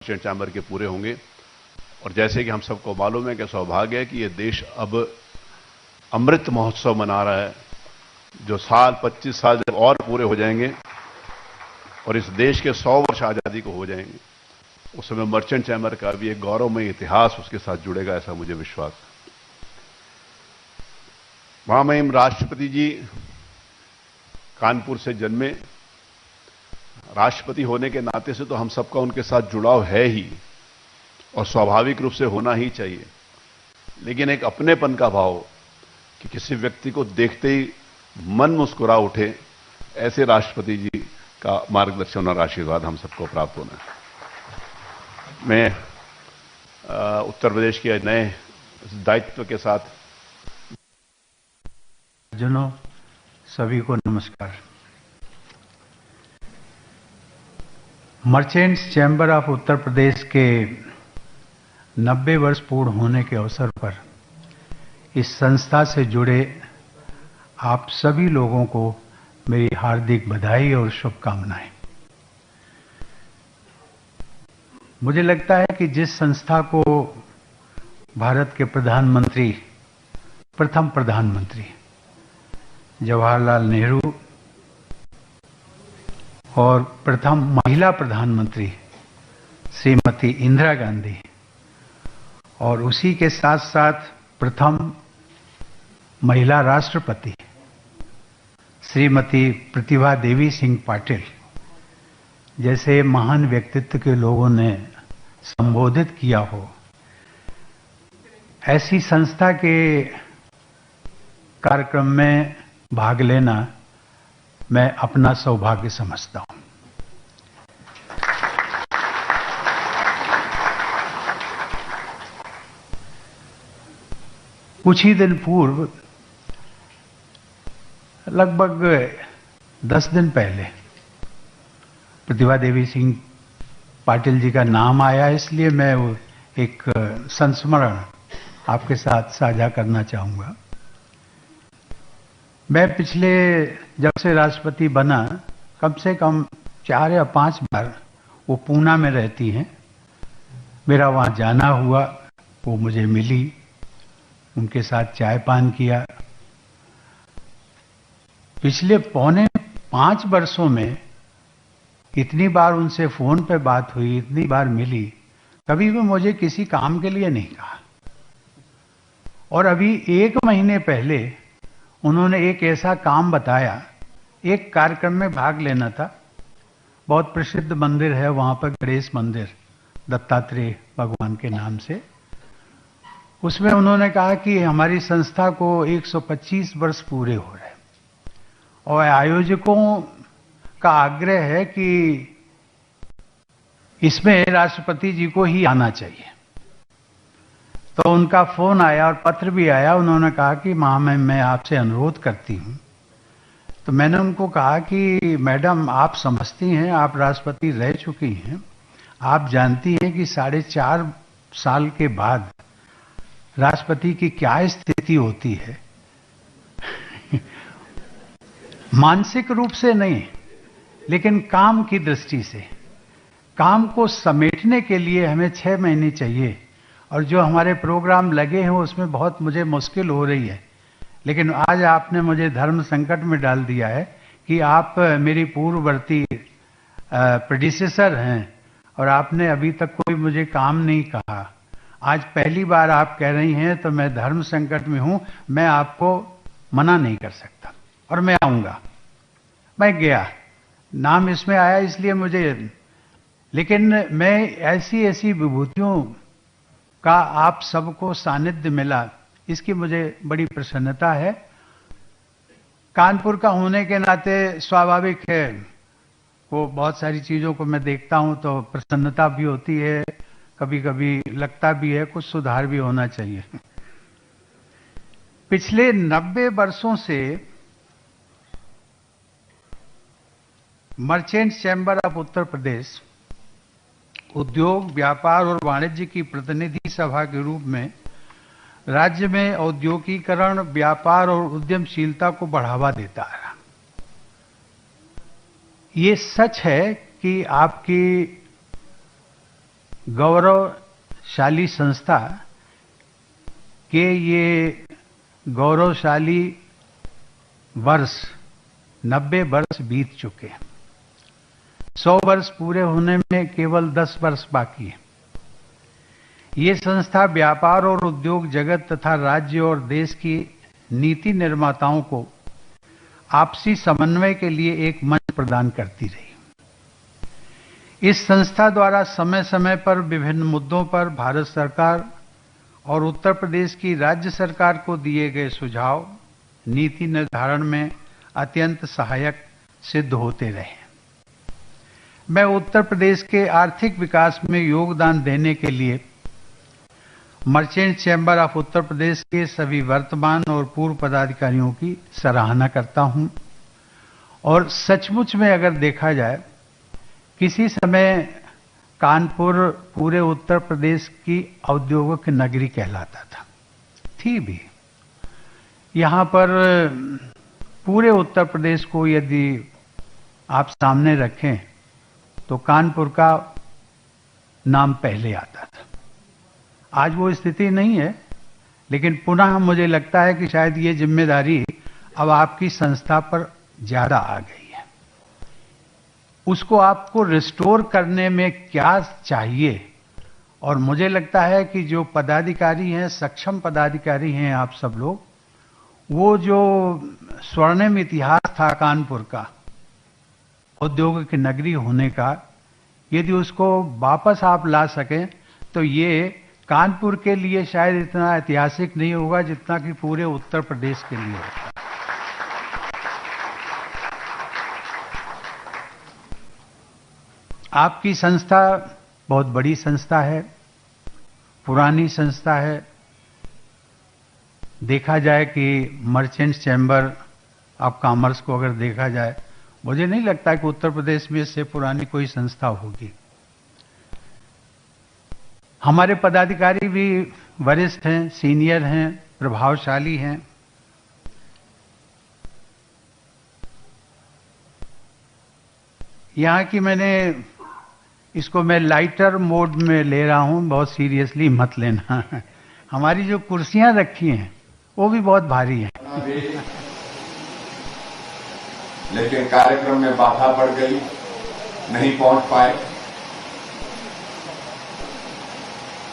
Merchant chamber के पूरे होंगे। और जैसे कि हम सबको मालूम है कि सौभाग्य है कि ये देश अब अमृत महोत्सव मना रहा है, जो 25 साल जब और पूरे हो जाएंगे और इस देश के 100 वर्ष आजादी को हो जाएंगे, उस समय मर्चेंट चैम्बर का भी एक गौरवमय इतिहास उसके साथ जुड़ेगा, ऐसा मुझे विश्वास है। महामहिम राष्ट्रपति जी कानपुर से जन्मे, राष्ट्रपति होने के नाते से तो हम सबका उनके साथ जुड़ाव है ही और स्वाभाविक रूप से होना ही चाहिए, लेकिन एक अपनेपन का भाव कि किसी व्यक्ति को देखते ही मन मुस्कुरा उठे, ऐसे राष्ट्रपति जी का मार्गदर्शन और आशीर्वाद हम सबको प्राप्त होना है। मैं उत्तर प्रदेश के नए दायित्व के साथ जनों सभी को नमस्कार। Merchants chamber of Uttar Pradesh के 90 वर्ष पूर्ण होने के अवसर पर इस संस्था से जुड़े आप सभी लोगों को मेरी हार्दिक बधाई और शुभकामनाएं। मुझे लगता है कि जिस संस्था को भारत के प्रथम प्रधानमंत्री जवाहरलाल नेहरू और प्रथम महिला प्रधानमंत्री श्रीमती इंदिरा गांधी और उसी के साथ साथ प्रथम महिला राष्ट्रपति श्रीमती प्रतिभा देवी सिंह पाटिल जैसे महान व्यक्तित्व के लोगों ने संबोधित किया हो, ऐसी संस्था के कार्यक्रम में भाग लेना मैं अपना सौभाग्य समझता हूं। कुछ ही दिन पूर्व, लगभग 10 दिन पहले, प्रतिभा देवी सिंह पाटिल जी का नाम आया, इसलिए मैं एक संस्मरण आपके साथ साझा करना चाहूंगा। मैं पिछले जब से राष्ट्रपति बना कम से कम 4 या 5 बार वो पूना में रहती हैं, मेरा वहाँ जाना हुआ, वो मुझे मिली, उनके साथ चाय पान किया। पिछले पौने 5 वर्षों में इतनी बार उनसे फोन पे बात हुई, इतनी बार मिली, कभी भी मुझे किसी काम के लिए नहीं कहा। और अभी 1 महीने पहले उन्होंने एक ऐसा काम बताया, एक कार्यक्रम में भाग लेना था। बहुत प्रसिद्ध मंदिर है वहां पर, गणेश मंदिर, दत्तात्रेय भगवान के नाम से। उसमें उन्होंने कहा कि हमारी संस्था को 125 वर्ष पूरे हो रहे हैं और आयोजकों का आग्रह है कि इसमें राष्ट्रपति जी को ही आना चाहिए। तो उनका फोन आया और पत्र भी आया, उन्होंने कहा कि महामहिम मैं आपसे अनुरोध करती हूं। तो मैंने उनको कहा कि मैडम, आप समझती हैं, आप राष्ट्रपति रह चुकी हैं, आप जानती हैं कि 4.5 साल के बाद राष्ट्रपति की क्या स्थिति होती है। मानसिक रूप से नहीं, लेकिन काम की दृष्टि से। काम को समेटने के लिए हमें 6 महीने चाहिए और जो हमारे प्रोग्राम लगे हैं उसमें बहुत मुझे मुश्किल हो रही है। लेकिन आज आपने मुझे धर्म संकट में डाल दिया है कि आप मेरी पूर्ववर्ती प्रेडिसेसर हैं और आपने अभी तक कोई मुझे काम नहीं कहा। आज पहली बार आप कह रही हैं, तो मैं धर्म संकट में हूं, मैं आपको मना नहीं कर सकता और मैं आऊंगा। मैं गया, नाम इसमें आया इसलिए मुझे, लेकिन मैं ऐसी विभूतियों का आप सबको सानिध्य मिला, इसकी मुझे बड़ी प्रसन्नता है। कानपुर का होने के नाते स्वाभाविक है, वो बहुत सारी चीजों को मैं देखता हूं तो प्रसन्नता भी होती है, कभी कभी लगता भी है कुछ सुधार भी होना चाहिए। पिछले 90 वर्षों से merchants chamber of Uttar Pradesh उद्योग, व्यापार और वाणिज्य की प्रतिनिधि सभा के रूप में राज्य में औद्योगिकीकरण, व्यापार और उद्यमशीलता को बढ़ावा देता है। ये सच है कि आपकी गौरवशाली संस्था के ये गौरवशाली वर्ष 90 वर्ष बीत चुके हैं। 100 वर्ष पूरे होने में केवल 10 वर्ष बाकी है। ये संस्था व्यापार और उद्योग जगत तथा राज्य और देश की नीति निर्माताओं को आपसी समन्वय के लिए एक मंच प्रदान करती रही। इस संस्था द्वारा समय समय पर विभिन्न मुद्दों पर भारत सरकार और उत्तर प्रदेश की राज्य सरकार को दिए गए सुझाव नीति निर्धारण में अत्यंत सहायक सिद्ध होते रहे। मैं उत्तर प्रदेश के आर्थिक विकास में योगदान देने के लिए merchant chamber of Uttar Pradesh के सभी वर्तमान और पूर्व पदाधिकारियों की सराहना करता हूं। और सचमुच में अगर देखा जाए, किसी समय कानपुर पूरे उत्तर प्रदेश की औद्योगिक नगरी कहलाता था, थी भी। यहां पर पूरे उत्तर प्रदेश को यदि आप सामने रखें तो कानपुर का नाम पहले आता था। आज वो स्थिति नहीं है, लेकिन पुनः मुझे लगता है कि शायद ये जिम्मेदारी अब आपकी संस्था पर ज्यादा आ गई है। उसको आपको रिस्टोर करने में क्या चाहिए, और मुझे लगता है कि जो पदाधिकारी हैं, सक्षम पदाधिकारी हैं आप सब लोग, वो जो स्वर्णिम इतिहास था कानपुर का औद्योगिक नगरी होने का, यदि उसको वापस आप ला सकें तो ये कानपुर के लिए शायद इतना ऐतिहासिक नहीं होगा जितना कि पूरे उत्तर प्रदेश के लिए होगा। आपकी संस्था बहुत बड़ी संस्था है, पुरानी संस्था है। देखा जाए कि मर्चेंट चैम्बर ऑफ कॉमर्स को अगर देखा जाए, मुझे नहीं लगता कि उत्तर प्रदेश में इससे पुरानी कोई संस्था होगी। हमारे पदाधिकारी भी वरिष्ठ हैं, सीनियर हैं, प्रभावशाली हैं। यहाँ की इसको मैं लाइटर मोड में ले रहा हूं, बहुत सीरियसली मत लेना। हमारी जो कुर्सियां रखी हैं वो भी बहुत भारी हैं। लेकिन कार्यक्रम में बाधा पड़ गई, नहीं पहुंच पाए।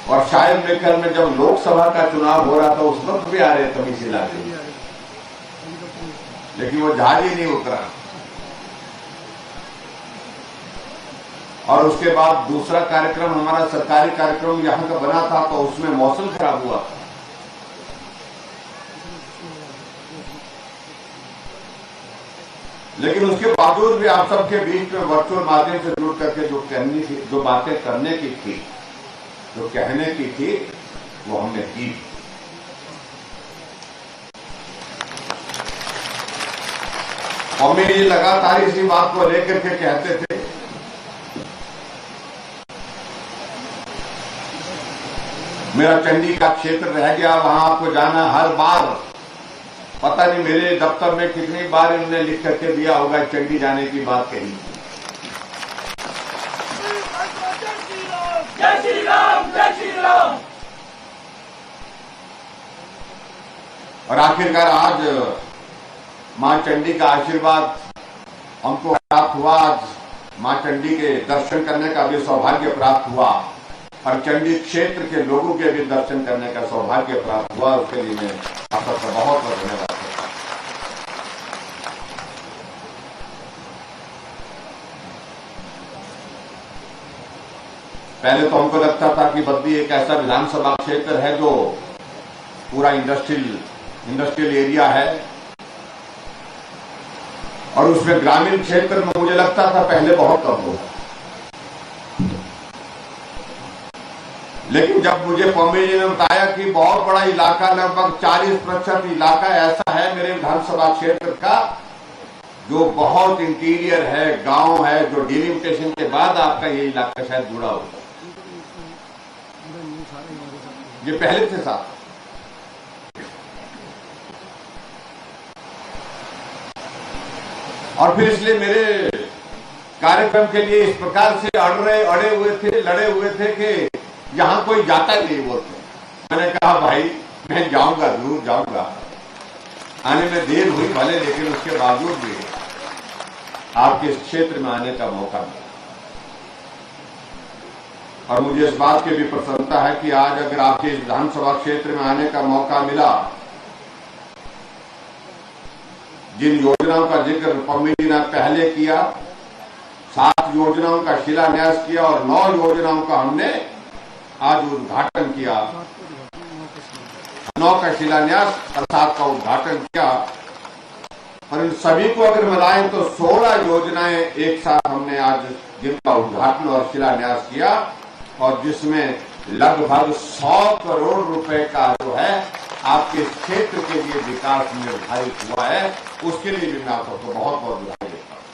और शायद लेकर में जब लोकसभा का चुनाव हो रहा था उस वक्त भी आ रहे तभी से लाते, लेकिन वो जहाज ही नहीं उतरा। और उसके बाद दूसरा कार्यक्रम हमारा सरकारी कार्यक्रम यहां का बना था, तो उसमें मौसम खराब हुआ। लेकिन उसके बावजूद भी आप सबके बीच में वर्चुअल माध्यम से जुड़ करके जो बातें करने की थी, जो कहने की थी, वो हमने की। और मेरी लगातार इसी बात को लेकर के कहते थे मेरा चंडी का क्षेत्र रह गया, वहां आपको जाना। हर बार पता नहीं मेरे दफ्तर में कितनी बार इन्होंने लिख करके दिया होगा चंडी जाने की बात कही। जय श्री राम, जय श्री राम। और आखिरकार आज मां चंडी का आशीर्वाद हमको प्राप्त हुआ। आज मां चंडी के दर्शन करने का भी सौभाग्य प्राप्त हुआ और चंडी क्षेत्र के लोगों के भी दर्शन करने का सौभाग्य प्राप्त हुआ। उसके लिए मैं आप सबका बहुत बहुत धन्यवाद करता हूं। पहले तो हमको लगता था कि बद्दी एक ऐसा विधानसभा क्षेत्र है जो पूरा इंडस्ट्रियल एरिया है, और उसमें ग्रामीण क्षेत्र में मुझे लगता था पहले बहुत कम होगा। लेकिन जब मुझे पम्मी जी ने बताया कि बहुत बड़ा इलाका, लगभग 40% इलाका ऐसा है मेरे विधानसभा क्षेत्र का जो बहुत इंटीरियर है, गांव है, जो डिलिमिटेशन के बाद आपका ये इलाका शायद जुड़ा होगा। ये पहले से साथ। और फिर इसलिए मेरे कार्यक्रम के लिए इस प्रकार से लड़े हुए थे कि यहां कोई जाता नहीं बोलते। मैंने कहा भाई मैं जाऊंगा, जरूर जाऊंगा, आने में देर हुई भले, लेकिन उसके बावजूद भी आपके इस क्षेत्र में आने का मौका मिला। और मुझे इस बात की भी प्रसन्नता है कि आज अगर आपके इस विधानसभा क्षेत्र में आने का मौका मिला, जिन योजनाओं का जिक्र पम्मी जी ने पहले किया, 7 योजनाओं का शिलान्यास किया और 9 योजनाओं का हमने आज उद्घाटन किया, 9 का शिलान्यास और 7 का उद्घाटन किया। और इन सभी को अगर मिलाएं तो 16 योजनाएं एक साथ हमने आज जिनका उद्घाटन और शिलान्यास किया, और जिसमें लगभग 100 करोड़ रुपए का जो है आपके क्षेत्र के लिए विकास निर्धारित हुआ है। उसके लिए भी मैं आपको बहुत बहुत बधाई देता हूं।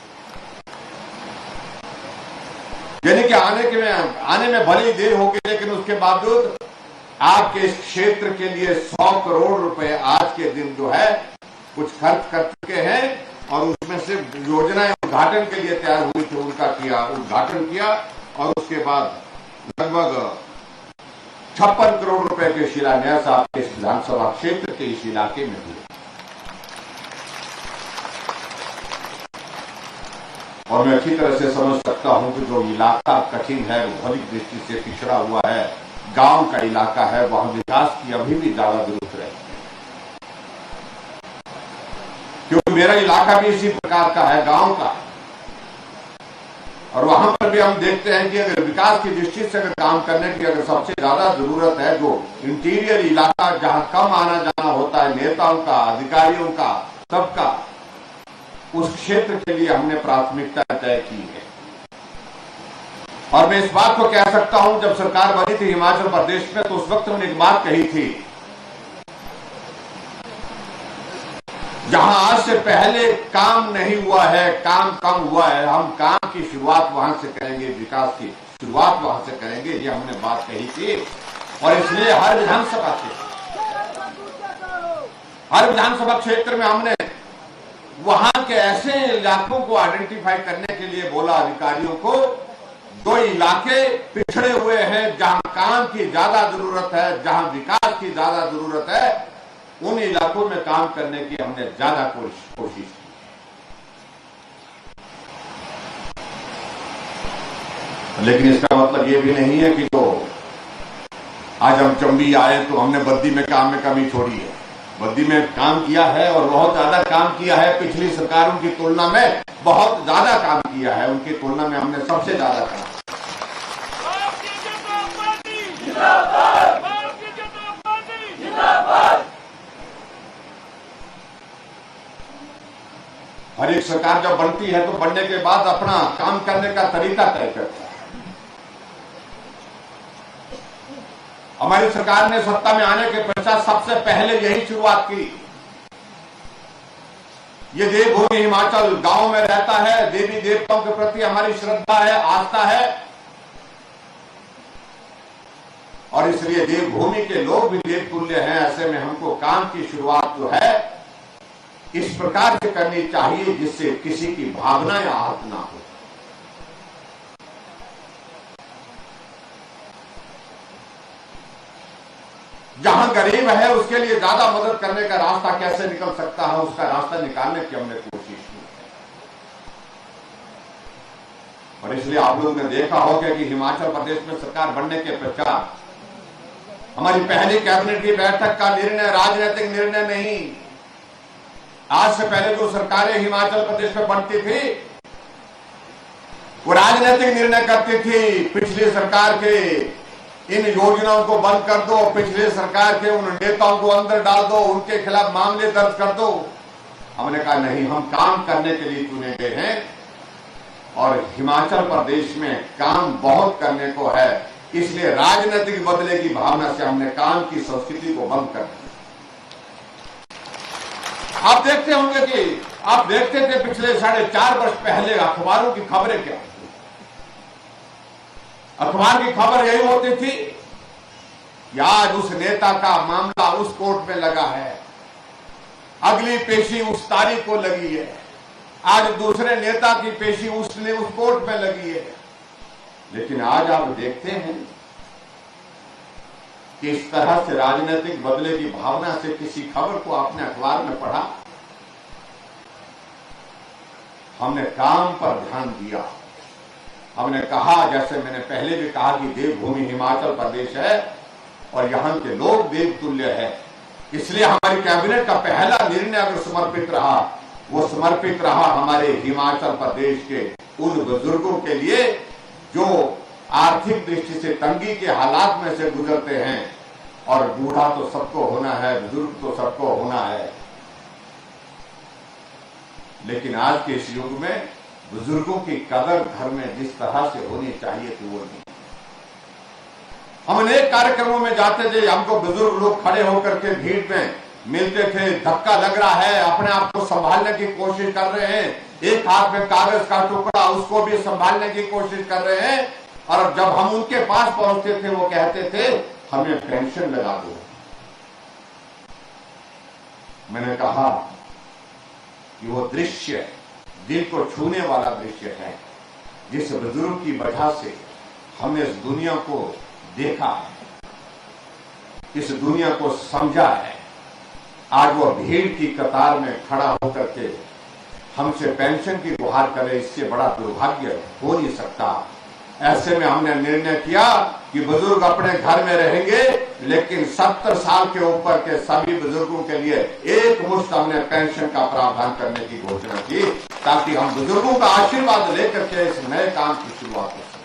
यानी कि आने में भले ही देर होगी, लेकिन उसके बावजूद आपके इस क्षेत्र के लिए 100 करोड़ रुपए आज के दिन जो है कुछ खर्च कर चुके हैं, और उसमें से योजनाएं उद्घाटन के लिए तैयार हुई थी उनका उद्घाटन किया, और उसके बाद लगभग 56 करोड़ रुपए के शिलान्यास आपके इस विधानसभा क्षेत्र के इस इलाके में हुए। और मैं अच्छी तरह से समझ सकता हूं कि जो इलाका कठिन है, भौगोलिक दृष्टि से पिछड़ा हुआ है, गांव का इलाका है, वहां विकास की अभी भी ज्यादा जरूरत है, क्योंकि मेरा इलाका भी इसी प्रकार का है, गांव का। और वहां पर भी हम देखते हैं कि अगर विकास की दृष्टि से अगर काम करने की अगर सबसे ज्यादा जरूरत है, जो इंटीरियर इलाका जहां कम आना जाना होता है नेताओं का, अधिकारियों का, सबका, उस क्षेत्र के लिए हमने प्राथमिकता तय की है। और मैं इस बात को कह सकता हूं, जब सरकार बनी थी हिमाचल प्रदेश में, तो उस वक्त हमने एक बात कही थी, जहां आज से पहले काम नहीं हुआ है, काम कम हुआ है, हम काम की शुरुआत वहां से करेंगे, विकास की शुरुआत वहां से करेंगे, ये हमने बात कही थी। और इसलिए हर विधानसभा क्षेत्र में हमने वहां के ऐसे इलाकों को आइडेंटिफाई करने के लिए बोला अधिकारियों को, दो इलाके पिछड़े हुए हैं, जहां काम की ज्यादा जरूरत है, जहां विकास की ज्यादा जरूरत है, उन इलाकों में काम करने की हमने ज्यादा कोशिश की। लेकिन इसका मतलब ये भी नहीं है कि तो आज हम चंबी आए तो हमने बद्दी में काम में कमी छोड़ी है। बद्दी में काम किया है और बहुत ज्यादा काम किया है, पिछली सरकारों की तुलना में बहुत ज्यादा काम किया है, उनकी तुलना में हमने सबसे ज्यादा काम। हर एक सरकार जब बनती है तो बनने के बाद अपना काम करने का तरीका तय करता है। हमारी सरकार ने सत्ता में आने के पश्चात सबसे पहले यही शुरुआत की। ये देवभूमि हिमाचल गांव में रहता है, देवी देवताओं के प्रति हमारी श्रद्धा है, आस्था है, और इसलिए देवभूमि के लोग भी देवतुल्य हैं। ऐसे में हमको काम की शुरुआत जो है इस प्रकार से करनी चाहिए जिससे किसी की भावनाएं आहत ना हो। जहां गरीब है उसके लिए ज्यादा मदद करने का रास्ता कैसे निकल सकता है, उसका रास्ता निकालने की हमने कोशिश की। और इसलिए आप लोगों ने देखा होगा कि हिमाचल प्रदेश में सरकार बनने के पश्चात हमारी पहली कैबिनेट की बैठक का निर्णय राजनीतिक निर्णय नहीं, आज से पहले जो सरकारें हिमाचल प्रदेश में बनती थी वो राजनीतिक निर्णय करती थी। पिछली सरकार के इन योजनाओं को बंद कर दो, पिछले सरकार के उन नेताओं को अंदर डाल दो, उनके खिलाफ मामले दर्ज कर दो। हमने कहा नहीं, हम काम करने के लिए चुने गए हैं और हिमाचल प्रदेश में काम बहुत करने को है, इसलिए राजनीतिक बदले की भावना से हमने काम की संस्कृति को बंद कर दिया। आप देखते होंगे कि आप देखते थे पिछले 4.5 वर्ष पहले अखबारों की खबरें क्या, अखबार की खबर यही होती थी कि आज उस नेता का मामला उस कोर्ट में लगा है, अगली पेशी उस तारीख को लगी है, आज दूसरे नेता की पेशी उस कोर्ट में लगी है। लेकिन आज आप देखते हैं कि इस तरह से राजनीतिक बदले की भावना से किसी खबर को आपने अखबार में पढ़ा। हमने काम पर ध्यान दिया। हमने कहा, जैसे मैंने पहले भी कहा, कि देवभूमि हिमाचल प्रदेश है और यहां के लोग देवतुल्य है। इसलिए हमारी कैबिनेट का पहला निर्णय अगर समर्पित रहा, वो समर्पित रहा हमारे हिमाचल प्रदेश के उन बुजुर्गों के लिए जो आर्थिक दृष्टि से तंगी के हालात में से गुजरते हैं। और बूढ़ा तो सबको होना है, बुजुर्ग तो सबको होना है, लेकिन आज के इस युग में बुजुर्गों की कदर घर में जिस तरह से होनी चाहिए थी वो नहीं। हम अनेक कार्यक्रमों में जाते थे, हमको बुजुर्ग लोग खड़े होकर के भीड़ में मिलते थे, धक्का लग रहा है, अपने आप को संभालने की कोशिश कर रहे हैं, एक हाथ में कागज का टुकड़ा उसको भी संभालने की कोशिश कर रहे हैं। और जब हम उनके पास पहुंचते थे वो कहते थे हमें पेंशन लगा दो। मैंने कहा कि वो दृश्य दिल को छूने वाला दृश्य है, जिस बुजुर्ग की वजह से हमने इस दुनिया को देखा है, इस दुनिया को समझा है। आज वो भीड़ की कतार में खड़ा होकर के हमसे पेंशन की गुहार करे, इससे बड़ा दुर्भाग्य हो नहीं सकता। ऐसे में हमने निर्णय किया कि बुजुर्ग अपने घर में रहेंगे, लेकिन 70 साल के ऊपर के सभी बुजुर्गों के लिए एक मुश्त हमने पेंशन का प्रावधान करने की घोषणा की, ताकि हम बुजुर्गों का आशीर्वाद लेकर के इस नए काम की शुरुआत कर सकें।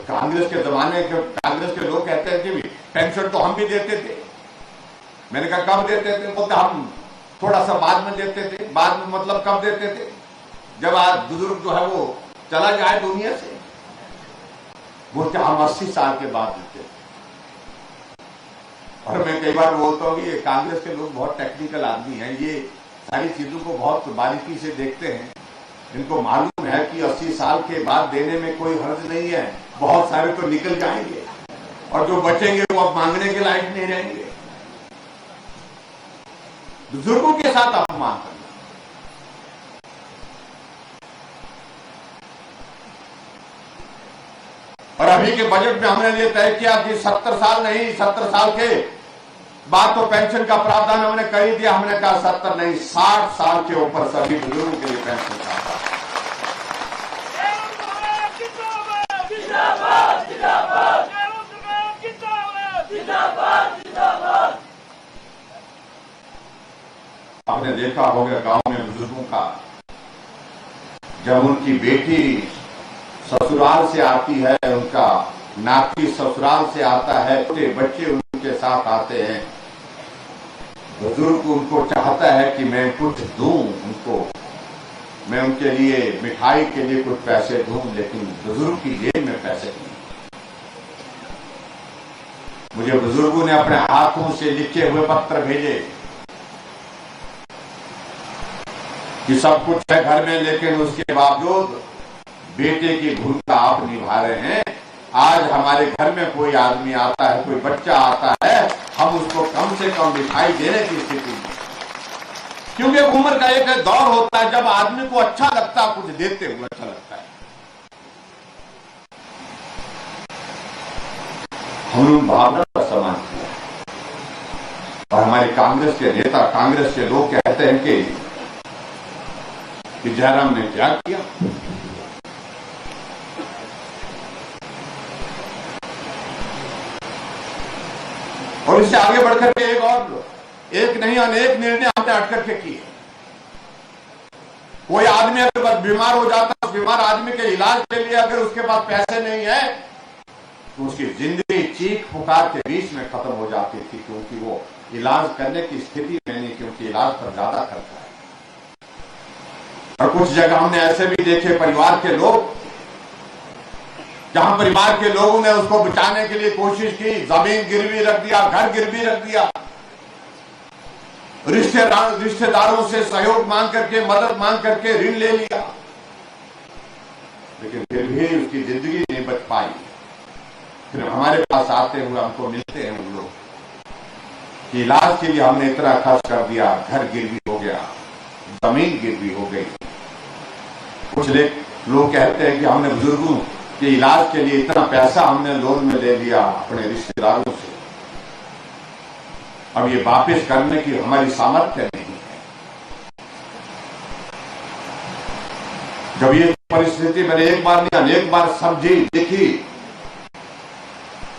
कांग्रेस के जमाने के कांग्रेस के लोग कहते हैं कि पेंशन तो हम भी देते थे। मैंने कहा कब देते थे? बोलते हम थोड़ा सा बाद में देते थे। बाद में मतलब कब देते थे? जब आज बुजुर्ग जो है वो चला जाए दुनिया से। बोलते हम 80 साल के बाद देते थे। और मैं कई बार बोलता हूँ कि ये कांग्रेस के लोग बहुत टेक्निकल आदमी हैं, ये सारी चीजों को बहुत बारीकी से देखते हैं। इनको मालूम है कि 80 साल के बाद देने में कोई हर्ज नहीं है, बहुत सारे तो निकल जाएंगे और जो बचेंगे वो अब मांगने के लायक नहीं रहेंगे। बुजुर्गों के साथ अपमान करना। और अभी के बजट में हमने ये तय किया कि 70 साल नहीं, 70 साल के बाद तो पेंशन का प्रावधान हमने कर ही दिया। हमने कहा 70 नहीं, 60 साल के ऊपर सभी बुजुर्गों के लिए पेंशन का आपने देखा होगा गांव में बुजुर्गों का, जब उनकी बेटी ससुराल से आती है, उनका नाती ससुराल से आता है, छोटे बच्चे उनके साथ आते हैं, बुजुर्ग उनको चाहता है कि मैं कुछ दूं उनको, मैं उनके लिए मिठाई के लिए कुछ पैसे दूं, लेकिन बुजुर्ग की जेब में पैसे नहीं। मुझे बुजुर्गों ने अपने हाथों से लिखे हुए पत्र भेजे कि सब कुछ है घर में, लेकिन उसके बावजूद बेटे की भूमिका आप निभा रहे हैं। आज हमारे घर में कोई आदमी आता है, कोई बच्चा आता है, हम उसको कम से कम मिठाई देने की स्थिति में, क्योंकि उम्र का एक दौर होता है जब आदमी को अच्छा लगता है, कुछ देते हुए अच्छा लगता है। हम भावना का सम्मान किया और हमारे कांग्रेस के नेता, कांग्रेस के लोग कहते हैं कि जयराम ने क्या किया। और इससे आगे बढ़कर के एक नहीं अनेक निर्णय हमने हट करके किए। कोई आदमी अगर बीमार हो जाता है, उस बीमार आदमी के इलाज के लिए अगर उसके पास पैसे नहीं है तो उसकी जिंदगी चीख पुकार के बीच में खत्म हो जाती थी, क्योंकि वो इलाज करने की स्थिति में नहीं, क्योंकि इलाज पर ज्यादा खर्चा है। और कुछ जगह हमने ऐसे भी देखे परिवार के लोग, जहां परिवार के लोगों ने उसको बचाने के लिए कोशिश की, जमीन गिरवी रख दिया, घर गिरवी रख दिया, रिश्तेदारों से सहयोग मांग करके, मदद मांग करके ऋण ले लिया, लेकिन फिर भी उसकी जिंदगी नहीं बच पाई। फिर हमारे पास आते हुए हमको मिलते हैं उन लोग कि इलाज के लिए हमने इतना खर्च कर दिया, घर गिरवी हो गया, जमीन गिरवी हो गई। कुछ लोग कहते हैं कि हमने बुजुर्गों के इलाज के लिए इतना पैसा हमने लोन में ले लिया अपने रिश्तेदारों से, अब ये वापस करने की हमारी सामर्थ्य नहीं है। जब ये परिस्थिति मैंने एक बार नहीं अनेक बार समझी, देखी,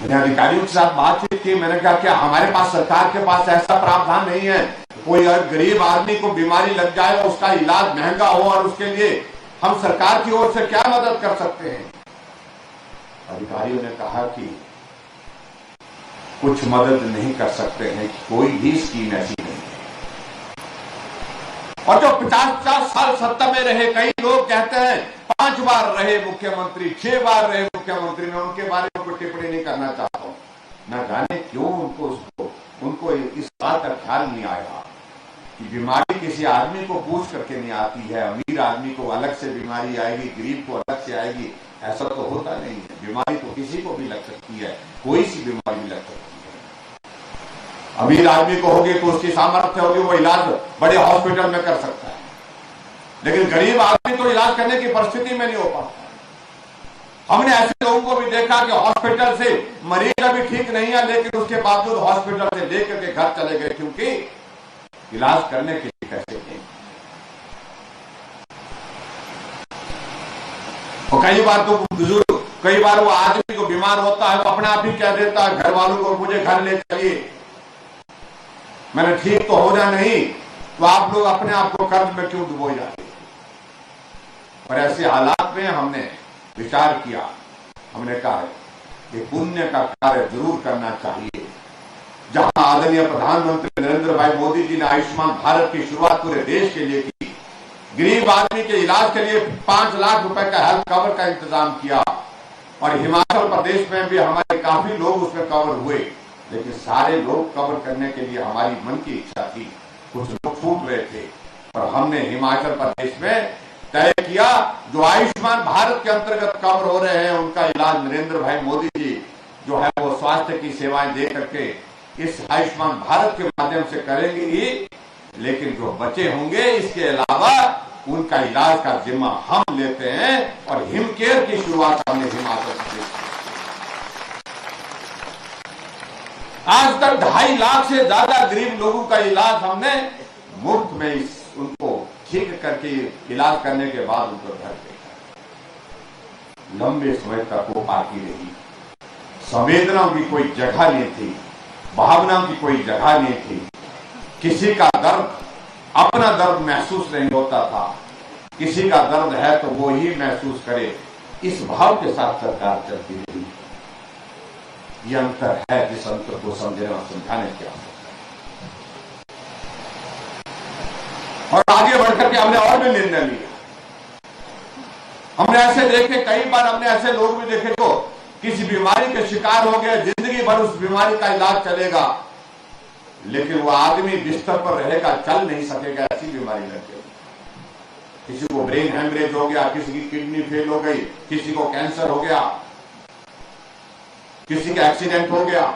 मैंने अधिकारियों के साथ बातचीत की, मैंने कहा क्या हमारे पास, सरकार के पास ऐसा प्रावधान नहीं है? कोई गरीब आदमी को बीमारी लग जाए और उसका इलाज महंगा हो और उसके लिए हम सरकार की ओर से क्या मदद कर सकते हैं? अधिकारियों ने कहा कि कुछ मदद नहीं कर सकते हैं, कोई भी स्कीम ऐसी नहीं है। और जो 50-50 साल सत्ता में रहे, कई लोग कहते हैं 5 बार रहे मुख्यमंत्री, 6 बार रहे मुख्यमंत्री, मैं उनके बारे में कोई टिप्पणी नहीं करना चाहता हूं। न जाने क्यों उनको इस बात का ख्याल नहीं आया कि बीमारी किसी आदमी को पूछ करके नहीं आती है। अमीर आदमी को अलग से बीमारी आएगी, गरीब को अलग से आएगी, ऐसा तो होता नहीं है। बीमारी तो किसी को भी लग सकती है, कोई सी बीमारी लग सकती है। अमीर आदमी को होगी तो उसकी सामर्थ्य होगी, वो इलाज बड़े हॉस्पिटल में कर सकता है, लेकिन गरीब आदमी तो इलाज करने की परिस्थिति में नहीं हो पाता। हमने ऐसे लोगों को भी देखा कि हॉस्पिटल से मरीज अभी ठीक नहीं है, लेकिन उसके बावजूद हॉस्पिटल से लेकर के घर चले गए, क्योंकि इलाज करने के लिए पैसे नहीं। और कई बार तो बुजुर्ग, कई बार वो आदमी को बीमार होता है तो अपने आप ही कह देता है घर वालों को, मुझे घर ले चलिए, मैंने ठीक तो होना नहीं, तो आप लोग अपने आप को कर्ज में क्यों डुबो जाते? और ऐसे हालात में हमने विचार किया, हमने कहा कि पुण्य का कार्य जरूर करना चाहिए। जहां आदरणीय प्रधानमंत्री नरेंद्र भाई मोदी जी ने आयुष्मान भारत की शुरुआत पूरे देश के लिए की, गरीब आदमी के इलाज के लिए 5 लाख रुपए का हेल्थ कवर का इंतजाम किया, और हिमाचल प्रदेश में भी हमारे काफी लोग उसमें कवर हुए, लेकिन सारे लोग कवर करने के लिए हमारी मन की इच्छा थी, कुछ लोग छूट रहे थे, और हमने हिमाचल प्रदेश में तय किया जो आयुष्मान भारत के अंतर्गत कवर हो रहे हैं उनका इलाज नरेंद्र भाई मोदी जी जो है वो स्वास्थ्य की सेवाएं दे करके इस आयुष्मान भारत के माध्यम से करेंगे ही, लेकिन जो बचे होंगे इसके अलावा उनका इलाज का जिम्मा हम लेते हैं। और हिमकेयर की शुरुआत हमने हिमाचल प्रदेश में, आज तक 2.5 लाख से ज्यादा गरीब लोगों का इलाज हमने मुफ्त में उनको ठीक करके इलाज करने के बाद उनको घर देखा। लंबे समय तक वो बाकी रही, संवेदनाओं की कोई जगह नहीं थी, भावनाओं की कोई जगह नहीं थी, किसी का दर्द अपना दर्द महसूस नहीं होता था, किसी का दर्द है तो वो ही महसूस करे, इस भाव के साथ सरकार चलती रही। ये अंतर है जिस अंतर को समझने और समझाने की आवश्यकता है। और आगे बढ़कर के हमने और भी निर्णय लिया। हमने ऐसे देखे, कई बार हमने ऐसे लोग भी देखे जो किसी बीमारी के शिकार हो गए, जिंदगी भर उस बीमारी का इलाज चलेगा, लेकिन वो आदमी बिस्तर पर रहेगा, चल नहीं सकेगा, ऐसी बीमारी लग गई। किसी को ब्रेन हेमरेज हो गया, किसी की किडनी फेल हो गई, किसी को कैंसर हो गया, किसी का एक्सीडेंट हो गया,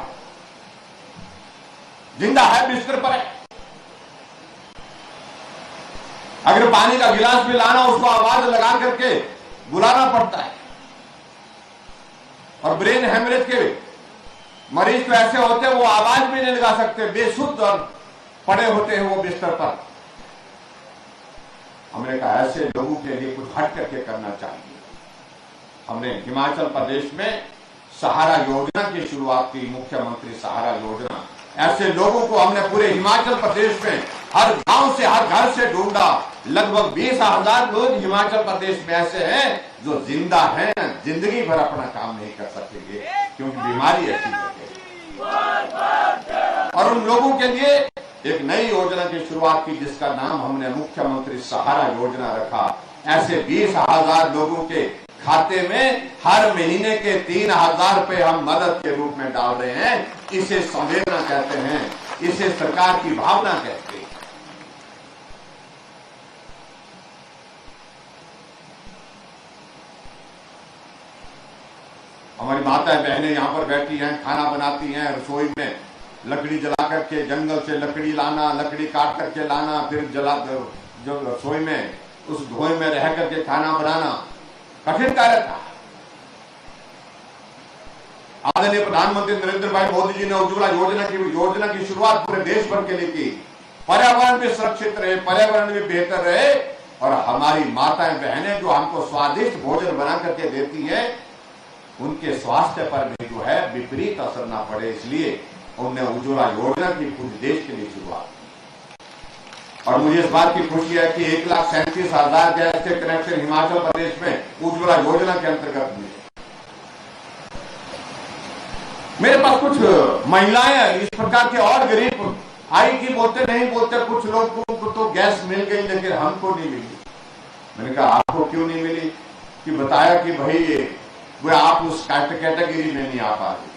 जिंदा है, बिस्तर पर है। अगर पानी का गिलास भी लाना, उसको आवाज लगा करके बुलाना पड़ता है। और ब्रेन हेमरेज के मरीज तो ऐसे होते हैं वो आवाज भी नहीं लगा सकते, बेसुध और पड़े होते हैं वो बिस्तर पर। हमने कहा ऐसे लोगों के लिए कुछ हट करके करना चाहिए। हमने हिमाचल प्रदेश में सहारा योजना की शुरुआत की, मुख्यमंत्री सहारा योजना। ऐसे लोगों को हमने पूरे हिमाचल प्रदेश में हर गांव से, हर घर से ढूंढा। लगभग 20,000 लोग हिमाचल प्रदेश में ऐसे हैं जो जिंदा हैं, जिंदगी भर अपना काम नहीं कर सकेंगे क्योंकि बीमारी ऐसी है। और उन लोगों के लिए एक नई योजना की शुरुआत की जिसका नाम हमने मुख्यमंत्री सहारा योजना रखा। ऐसे 20,000 लोगों के खाते में हर महीने के 3,000 रुपए हम मदद के रूप में डाल रहे हैं। इसे संवेदना कहते हैं, इसे सरकार की भावना कहते हैं। हमारी माताएं बहनें यहाँ पर बैठी हैं, खाना बनाती हैं, रसोई में लकड़ी जला करके जंगल से लकड़ी लाना, लकड़ी काट करके लाना, फिर जो रसोई में उस धुएं में रह करके खाना बनाना कठिन कार्य था। आदरणीय प्रधानमंत्री नरेंद्र भाई मोदी जी ने उज्ज्वला योजना की शुरुआत पूरे देश भर के लिए की। पर्यावरण भी सुरक्षित रहे, पर्यावरण भी बेहतर रहे और हमारी माताएं बहनें जो हमको स्वादिष्ट भोजन बना करके देती हैं, उनके स्वास्थ्य पर भी जो है विपरीत असर ना पड़े, इसलिए उन्होंने उज्ज्वला योजना की पूरे देश के लिए शुरुआत। और मुझे इस बात की खुशी है कि 1,37,000 गैस के कनेक्शन हिमाचल प्रदेश में उज्ज्वला योजना के अंतर्गत मिले। मेरे पास कुछ महिलाएं इस प्रकार के और गरीब आई कि बोलते नहीं बोलते, कुछ लोगों को तो गैस मिल गई लेकिन हमको नहीं मिली। मैंने कहा आपको क्यों नहीं मिली? कि बताया कि भाई वो आप उस कैटेगरी में नहीं आ पा रहे।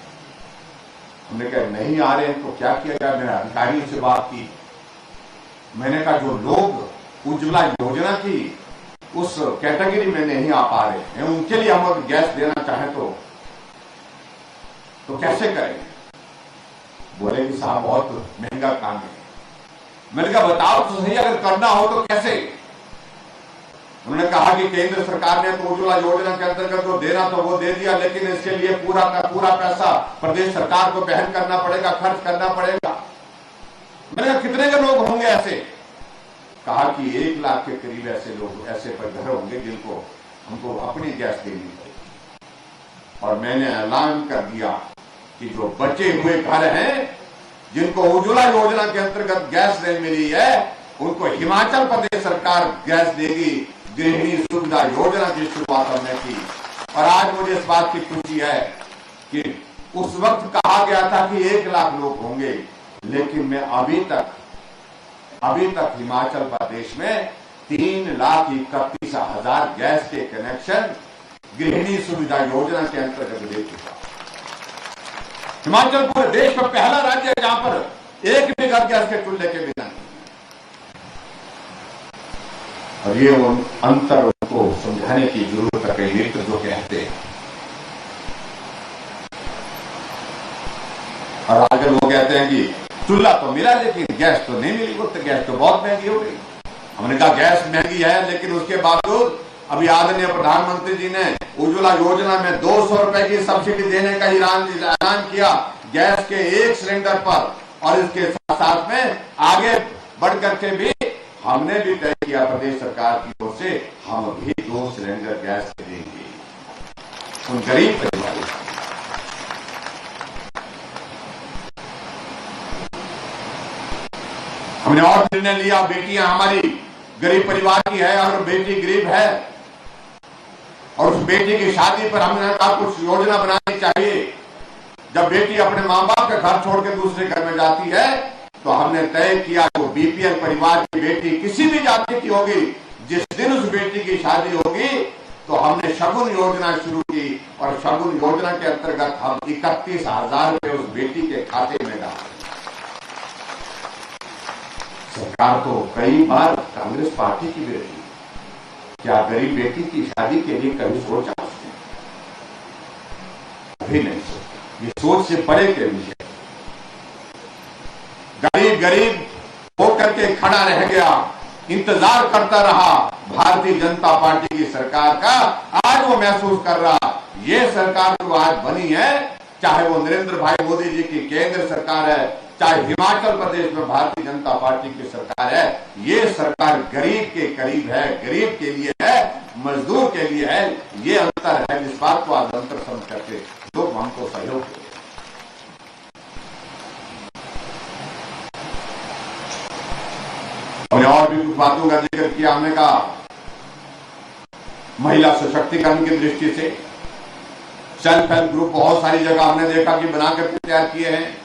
हमने कहा नहीं आ रहे हैं तो क्या किया जाए? मैंने अधिकारियों से बात की। मैंने कहा जो लोग उज्ज्वला योजना की उस कैटेगरी में नहीं आ पा रहे हैं, उनके लिए हम अगर गैस देना चाहें तो कैसे करें? बोले कि साहब बहुत महंगा काम है। मैंने कहा बताओ तो सही, अगर करना हो तो कैसे? उन्होंने कहा कि केंद्र सरकार ने तो उज्ज्वला योजना के अंतर्गत जो देना तो वो दे दिया, लेकिन इसके लिए पूरा का पूरा पैसा प्रदेश सरकार को वहन करना पड़ेगा, खर्च करना पड़ेगा। मैंने कहा कितने के लोग होंगे ऐसे? कहा कि 1 लाख के करीब ऐसे लोग, ऐसे घर होंगे जिनको हमको अपनी गैस देनी पड़ेगी। और मैंने ऐलान कर दिया कि जो बचे हुए घर हैं जिनको उज्ज्वला योजना के अंतर्गत गैस नहीं मिली है, उनको हिमाचल प्रदेश सरकार गैस देगी। गृहिणी सुविधा योजना की शुरुआत हमने की। और आज मुझे इस बात की खुशी है कि उस वक्त कहा गया था कि 1 लाख लोग होंगे, लेकिन मैं अभी तक हिमाचल प्रदेश में 3,31,000 गैस के कनेक्शन गृहिणी सुविधा योजना के अंतर्गत दे चुका। हिमाचल पूरे देश में पहला राज्य है जहां पर एक भी घर गैस के चूल्हे के बिना नहीं। और ये उन अंतर को समझाने की जरूरत है। कई मित्र जो कहते हैं और आगे लोग कहते हैं कि चूल्हा तो मिला लेकिन गैस तो नहीं मिली, तो गैस तो बहुत महंगी हो गई। हमने कहा गैस महंगी है, लेकिन उसके बावजूद अभी आदरणीय प्रधानमंत्री जी ने उज्ज्वला योजना में 200 रुपए की सब्सिडी देने का ऐलान किया गैस के 1 सिलेंडर पर। और इसके साथ में आगे बढ़ करके भी हमने भी तय किया प्रदेश सरकार की ओर से, हम भी 2 सिलेंडर गैस देंगे उन गरीब परिवारों को। हमने और निर्णय लिया, बेटियां हमारी गरीब परिवार की है और बेटी गरीब है और उस बेटी की शादी पर हमने कहा कुछ योजना बनानी चाहिए। जब बेटी अपने मां बाप का घर छोड़ के दूसरे घर में जाती है तो हमने तय किया जो बीपीएल परिवार की बेटी किसी भी जाति की होगी, जिस दिन उस बेटी की शादी होगी तो हमने शगुन योजना शुरू की। और शगुन योजना के अंतर्गत हम 31,000 रुपए उस बेटी के खाते में डाले। सरकार तो कई बार कांग्रेस पार्टी की भी रही, क्या गरीब बेटी की शादी के लिए कभी सोचा उसने? कभी नहीं सोचा। ये सोच से परे के विषय। गरीब होकर के खड़ा रह गया, इंतजार करता रहा भारतीय जनता पार्टी की सरकार का। आज वो महसूस कर रहा ये सरकार जो आज बनी है, चाहे वो नरेंद्र भाई मोदी जी की केंद्र सरकार है, चाहे हिमाचल प्रदेश में भारतीय जनता पार्टी की सरकार है, ये सरकार गरीब के करीब है, गरीब के लिए है, मजदूर के लिए है। ये अंतर है, जिस बात को आज अंतर समझ करके लोग हमको सहयोग करें। हमने और भी कुछ बातों का जिक्र किया। हमने कहा महिला सशक्तिकरण की दृष्टि से सेल्फ हेल्प ग्रुप बहुत सारी जगह हमने देखा कि बनाकर तैयार किए हैं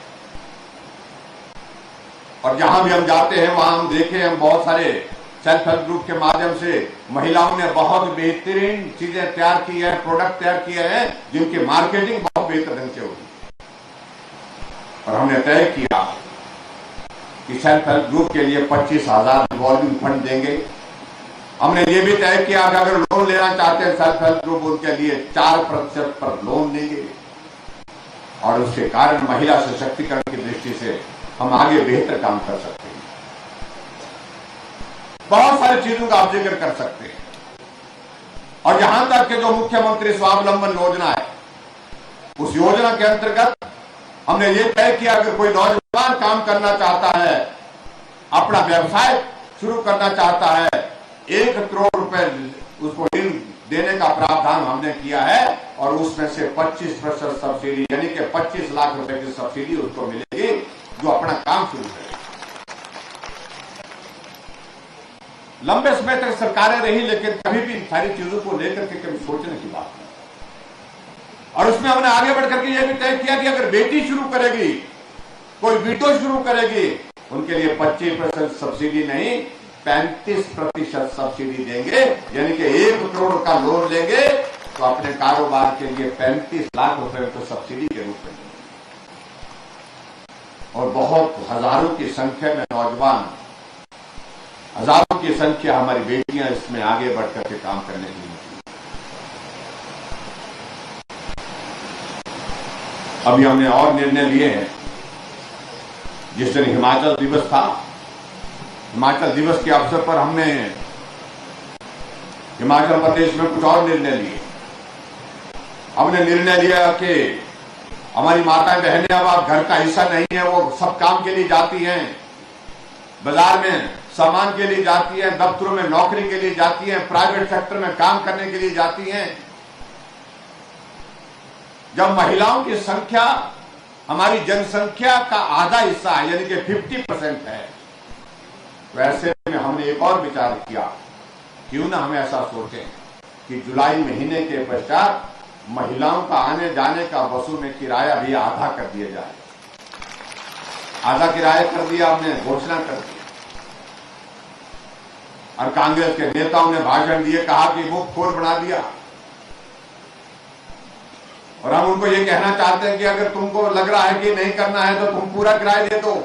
और जहां भी हम जाते हैं वहां हम देखे हम बहुत सारे सेल्फ हेल्प ग्रुप के माध्यम से महिलाओं ने बहुत बेहतरीन चीजें तैयार की है, प्रोडक्ट तैयार किए हैं जिनकी मार्केटिंग बहुत बेहतर ढंग से होगी। और हमने तय किया कि सेल्फ हेल्प ग्रुप के लिए 25,000 रिवॉल्विंग फंड देंगे हमने ये भी तय किया कि अगर लोन लेना चाहते हैं सेल्फ हेल्प ग्रुप, उनके लिए 4% पर लोन देंगे और उसके कारण महिला सशक्तिकरण की दृष्टि से हम आगे बेहतर काम कर सकते हैं। बहुत सारी चीजों का आप जिक्र कर सकते हैं। और यहां तक कि जो मुख्यमंत्री स्वावलंबन योजना है, उस योजना के अंतर्गत हमने ये तय किया अगर कोई नौजवान काम करना चाहता है, अपना व्यवसाय शुरू करना चाहता है, 1 करोड़ रुपए उसको ऋण देने का प्रावधान हमने किया है और उसमें से 25% सब्सिडी यानी कि 25 लाख रुपए की सब्सिडी उसको मिलेगी जो अपना काम शुरू करेगी। लंबे समय तक सरकारें रही, लेकिन कभी भी इन सारी चीजों को लेकर के कभी सोचने की बात नहीं। और उसमें हमने आगे बढ़कर के यह भी तय किया कि अगर बेटी शुरू करेगी, कोई बेटो शुरू करेगी, उनके लिए 25% सब्सिडी नहीं 35% सब्सिडी देंगे, यानी कि 1 करोड़ का लोन लेंगे तो अपने कारोबार के लिए 35 लाख रुपए को सब्सिडी के रूप में देंगे। और बहुत हजारों की संख्या में नौजवान, हजारों की संख्या हमारी बेटियां इसमें आगे बढ़कर के काम करने के लिए। अभी हमने और निर्णय लिए हैं। जिस दिन हिमाचल दिवस था, हिमाचल दिवस के अवसर पर हमने हिमाचल प्रदेश में कुछ और निर्णय लिए। हमने निर्णय लिया कि हमारी माताएं बहनें अब आप घर का हिस्सा नहीं है, वो सब काम के लिए जाती हैं, बाजार में सामान के लिए जाती हैं, दफ्तरों में नौकरी के लिए जाती हैं, प्राइवेट सेक्टर में काम करने के लिए जाती हैं। जब महिलाओं की संख्या हमारी जनसंख्या का आधा हिस्सा है, यानी कि 50% है, वैसे में हमने एक और विचार किया, क्यों ना हम ऐसा सोचें कि जुलाई महीने के पश्चात महिलाओं का आने जाने का बसों में किराया भी आधा कर दिया जाए। आधा किराया कर दिया, हमने घोषणा कर दी। और कांग्रेस के नेताओं ने भाषण दिए, कहा कि मुफ्तखोर बना दिया। और हम उनको ये कहना चाहते हैं कि अगर तुमको लग रहा है कि नहीं करना है तो तुम पूरा किराया दे दो,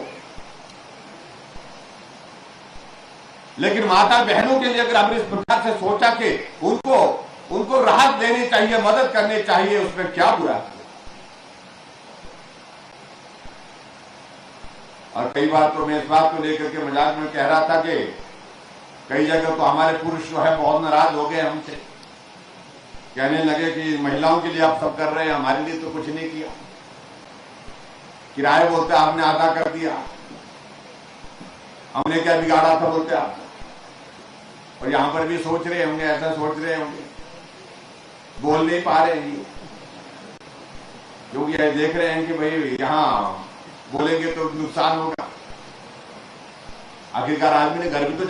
लेकिन माता बहनों के लिए अगर हमने इस प्रकार से सोचा कि उनको राहत देनी चाहिए, मदद करनी चाहिए, उसमें क्या बुरा है। और कई बार तो मैं इस बात को लेकर के मजाक में कह रहा था कि कई जगह तो हमारे पुरुष जो है बहुत नाराज हो गए हमसे, कहने लगे कि महिलाओं के लिए आप सब कर रहे हैं, हमारे लिए तो कुछ नहीं किया। किराए बोलते आपने आधा कर दिया, हमने क्या बिगाड़ा था बोलते आप। और यहां पर भी सोच रहे होंगे, ऐसा सोच रहे होंगे, बोल नहीं पा रहे हैं क्योंकि ये देख रहे हैं कि भाई यहां बोलेंगे तो नुकसान होगा। आखिरकार आदमी ने घर भी तो